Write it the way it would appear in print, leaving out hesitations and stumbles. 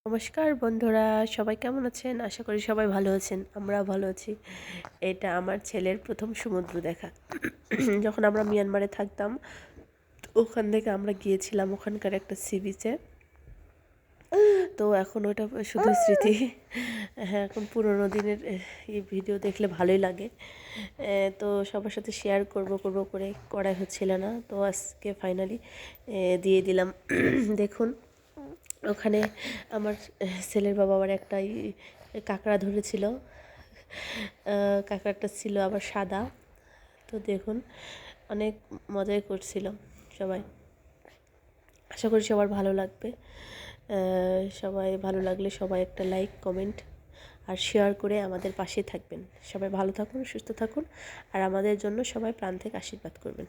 নমস্কার বন্ধুরা, সবাই কেমন আছেন? আশা করি সবাই ভালো আছেন। আমরাও ভালো আছি। এটা আমার ছেলের প্রথম সমুদ্র দেখা। যখন আমরা মিয়ানমারে থাকতাম, ওখান থেকে আমরা গিয়েছিলাম ওখানকার একটা সি বিচে। তো এখন ওটা শুধু স্মৃতি। হ্যাঁ, এখন পুরোনো দিনের এই ভিডিও দেখলে ভালোই লাগে। তো সবার সাথে শেয়ার করব করে করাই হচ্ছিল না। তো আজকে ফাইনালি দিয়ে দিলাম। দেখুন, ওখানে আমার ছেলের বাবা আবার একটা কাঁকড়া ধরেছিল। কাঁকড়াটা ছিল আবার সাদা। তো দেখুন, অনেক মজাই করছিল সবাই। আশা করি সবার ভালো লাগবে। সবাই ভালো লাগলে সবাই একটা লাইক, কমেন্ট আর শেয়ার করে আমাদের পাশে থাকবেন। সবাই ভালো থাকুন, সুস্থ থাকুন আর আমাদের জন্য সবাই প্রাণ থেকে আশীর্বাদ করবেন।